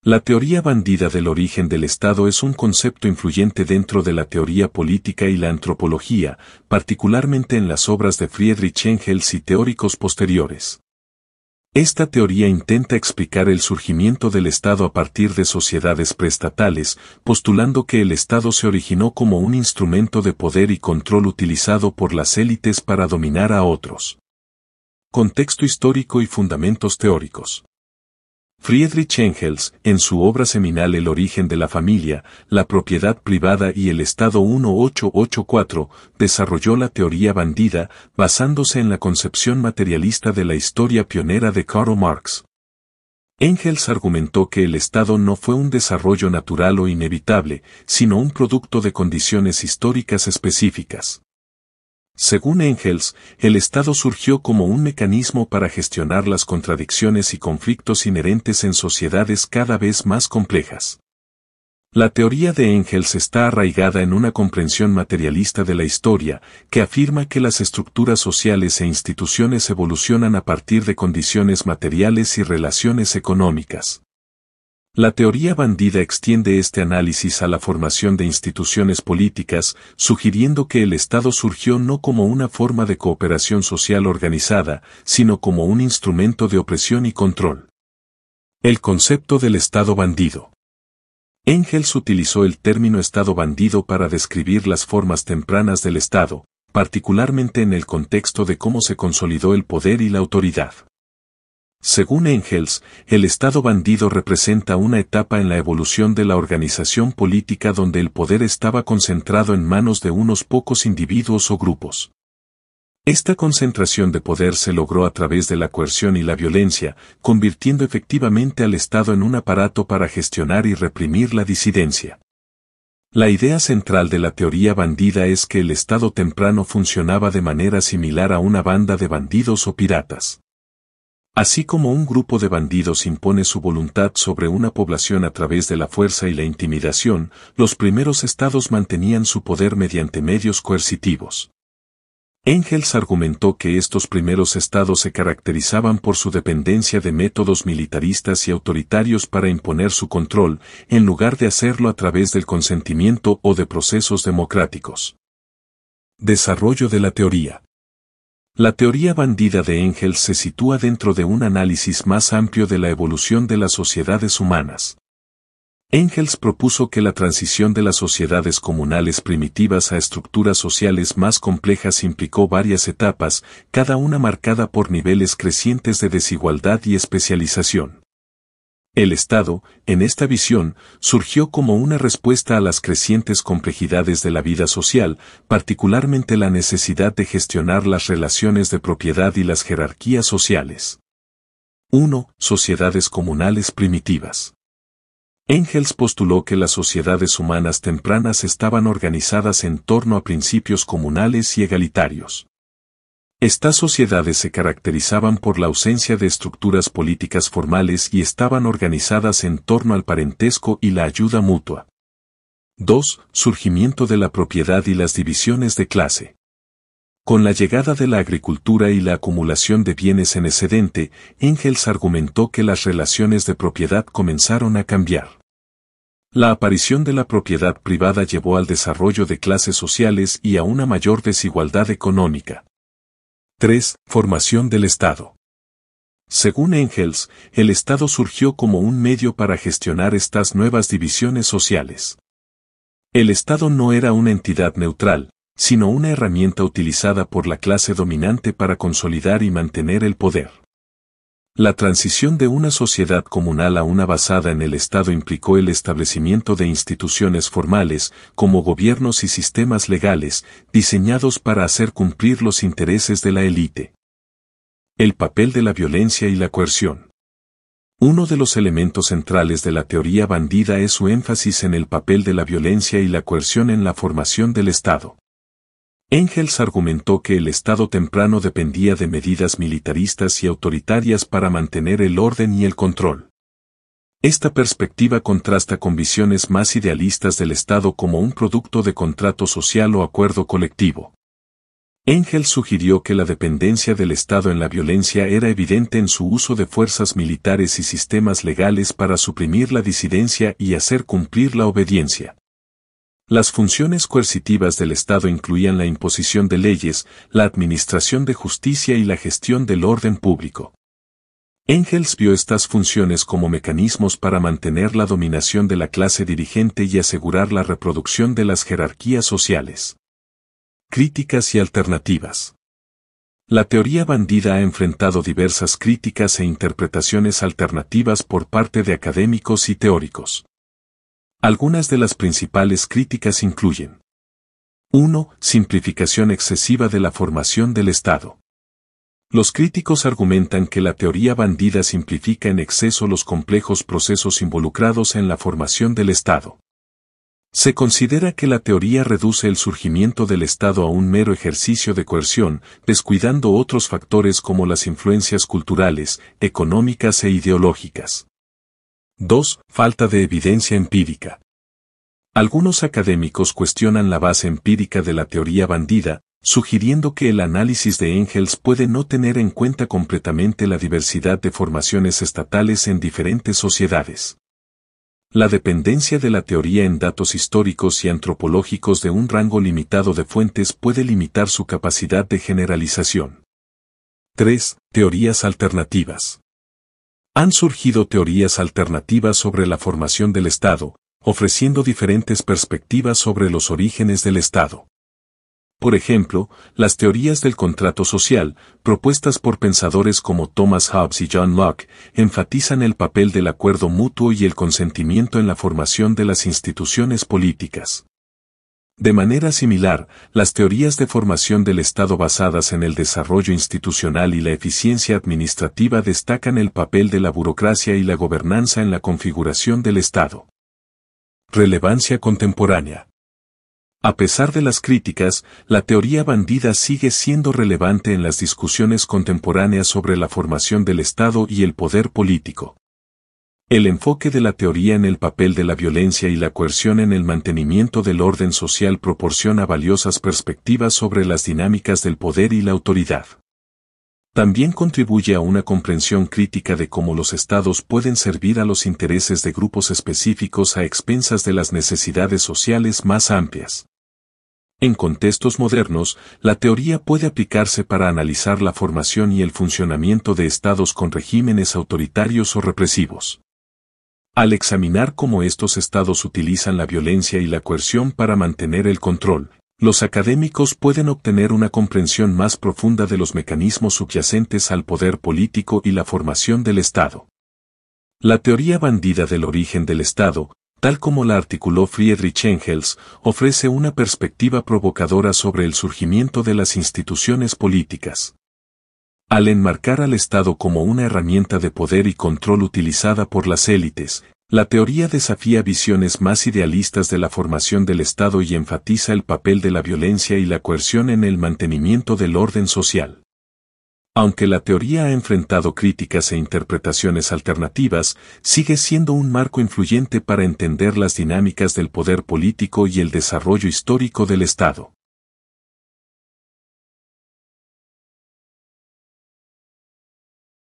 La teoría bandida del origen del Estado es un concepto influyente dentro de la teoría política y la antropología, particularmente en las obras de Friedrich Engels y teóricos posteriores. Esta teoría intenta explicar el surgimiento del Estado a partir de sociedades preestatales, postulando que el Estado se originó como un instrumento de poder y control utilizado por las élites para dominar a otros. Contexto histórico y fundamentos teóricos. Friedrich Engels, en su obra seminal El origen de la familia, la propiedad privada y el Estado 1884, desarrolló la teoría bandida, basándose en la concepción materialista de la historia pionera de Karl Marx. Engels argumentó que el Estado no fue un desarrollo natural o inevitable, sino un producto de condiciones históricas específicas. Según Engels, el Estado surgió como un mecanismo para gestionar las contradicciones y conflictos inherentes en sociedades cada vez más complejas. La teoría de Engels está arraigada en una comprensión materialista de la historia, que afirma que las estructuras sociales e instituciones evolucionan a partir de condiciones materiales y relaciones económicas. La teoría bandida extiende este análisis a la formación de instituciones políticas, sugiriendo que el Estado surgió no como una forma de cooperación social organizada, sino como un instrumento de opresión y control. El concepto del Estado bandido. Engels utilizó el término Estado bandido para describir las formas tempranas del Estado, particularmente en el contexto de cómo se consolidó el poder y la autoridad. Según Engels, el Estado bandido representa una etapa en la evolución de la organización política donde el poder estaba concentrado en manos de unos pocos individuos o grupos. Esta concentración de poder se logró a través de la coerción y la violencia, convirtiendo efectivamente al Estado en un aparato para gestionar y reprimir la disidencia. La idea central de la teoría bandida es que el Estado temprano funcionaba de manera similar a una banda de bandidos o piratas. Así como un grupo de bandidos impone su voluntad sobre una población a través de la fuerza y la intimidación, los primeros estados mantenían su poder mediante medios coercitivos. Engels argumentó que estos primeros estados se caracterizaban por su dependencia de métodos militaristas y autoritarios para imponer su control, en lugar de hacerlo a través del consentimiento o de procesos democráticos. Desarrollo de la teoría. La teoría bandida de Engels se sitúa dentro de un análisis más amplio de la evolución de las sociedades humanas. Engels propuso que la transición de las sociedades comunales primitivas a estructuras sociales más complejas implicó varias etapas, cada una marcada por niveles crecientes de desigualdad y especialización. El Estado, en esta visión, surgió como una respuesta a las crecientes complejidades de la vida social, particularmente la necesidad de gestionar las relaciones de propiedad y las jerarquías sociales. 1. Sociedades comunales primitivas. Engels postuló que las sociedades humanas tempranas estaban organizadas en torno a principios comunales y egalitarios. Estas sociedades se caracterizaban por la ausencia de estructuras políticas formales y estaban organizadas en torno al parentesco y la ayuda mutua. 2. Surgimiento de la propiedad y las divisiones de clase. Con la llegada de la agricultura y la acumulación de bienes en excedente, Engels argumentó que las relaciones de propiedad comenzaron a cambiar. La aparición de la propiedad privada llevó al desarrollo de clases sociales y a una mayor desigualdad económica. 3. Formación del Estado. Según Engels, el Estado surgió como un medio para gestionar estas nuevas divisiones sociales. El Estado no era una entidad neutral, sino una herramienta utilizada por la clase dominante para consolidar y mantener el poder. La transición de una sociedad comunal a una basada en el Estado implicó el establecimiento de instituciones formales, como gobiernos y sistemas legales, diseñados para hacer cumplir los intereses de la élite. El papel de la violencia y la coerción. Uno de los elementos centrales de la teoría bandida es su énfasis en el papel de la violencia y la coerción en la formación del Estado. Engels argumentó que el Estado temprano dependía de medidas militaristas y autoritarias para mantener el orden y el control. Esta perspectiva contrasta con visiones más idealistas del Estado como un producto de contrato social o acuerdo colectivo. Engels sugirió que la dependencia del Estado en la violencia era evidente en su uso de fuerzas militares y sistemas legales para suprimir la disidencia y hacer cumplir la obediencia. Las funciones coercitivas del Estado incluían la imposición de leyes, la administración de justicia y la gestión del orden público. Engels vio estas funciones como mecanismos para mantener la dominación de la clase dirigente y asegurar la reproducción de las jerarquías sociales. Críticas y alternativas. La teoría bandida ha enfrentado diversas críticas e interpretaciones alternativas por parte de académicos y teóricos. Algunas de las principales críticas incluyen: 1. Simplificación excesiva de la formación del Estado. Los críticos argumentan que la teoría bandida simplifica en exceso los complejos procesos involucrados en la formación del Estado. Se considera que la teoría reduce el surgimiento del Estado a un mero ejercicio de coerción, descuidando otros factores como las influencias culturales, económicas e ideológicas. 2. Falta de evidencia empírica. Algunos académicos cuestionan la base empírica de la teoría bandida, sugiriendo que el análisis de Engels puede no tener en cuenta completamente la diversidad de formaciones estatales en diferentes sociedades. La dependencia de la teoría en datos históricos y antropológicos de un rango limitado de fuentes puede limitar su capacidad de generalización. 3. Teorías alternativas. Han surgido teorías alternativas sobre la formación del Estado, ofreciendo diferentes perspectivas sobre los orígenes del Estado. Por ejemplo, las teorías del contrato social, propuestas por pensadores como Thomas Hobbes y John Locke, enfatizan el papel del acuerdo mutuo y el consentimiento en la formación de las instituciones políticas. De manera similar, las teorías de formación del Estado basadas en el desarrollo institucional y la eficiencia administrativa destacan el papel de la burocracia y la gobernanza en la configuración del Estado. Relevancia contemporánea. A pesar de las críticas, la teoría bandida sigue siendo relevante en las discusiones contemporáneas sobre la formación del Estado y el poder político. El enfoque de la teoría en el papel de la violencia y la coerción en el mantenimiento del orden social proporciona valiosas perspectivas sobre las dinámicas del poder y la autoridad. También contribuye a una comprensión crítica de cómo los estados pueden servir a los intereses de grupos específicos a expensas de las necesidades sociales más amplias. En contextos modernos, la teoría puede aplicarse para analizar la formación y el funcionamiento de estados con regímenes autoritarios o represivos. Al examinar cómo estos estados utilizan la violencia y la coerción para mantener el control, los académicos pueden obtener una comprensión más profunda de los mecanismos subyacentes al poder político y la formación del Estado. La teoría bandida del origen del Estado, tal como la articuló Friedrich Engels, ofrece una perspectiva provocadora sobre el surgimiento de las instituciones políticas. Al enmarcar al Estado como una herramienta de poder y control utilizada por las élites, la teoría desafía visiones más idealistas de la formación del Estado y enfatiza el papel de la violencia y la coerción en el mantenimiento del orden social. Aunque la teoría ha enfrentado críticas e interpretaciones alternativas, sigue siendo un marco influyente para entender las dinámicas del poder político y el desarrollo histórico del Estado.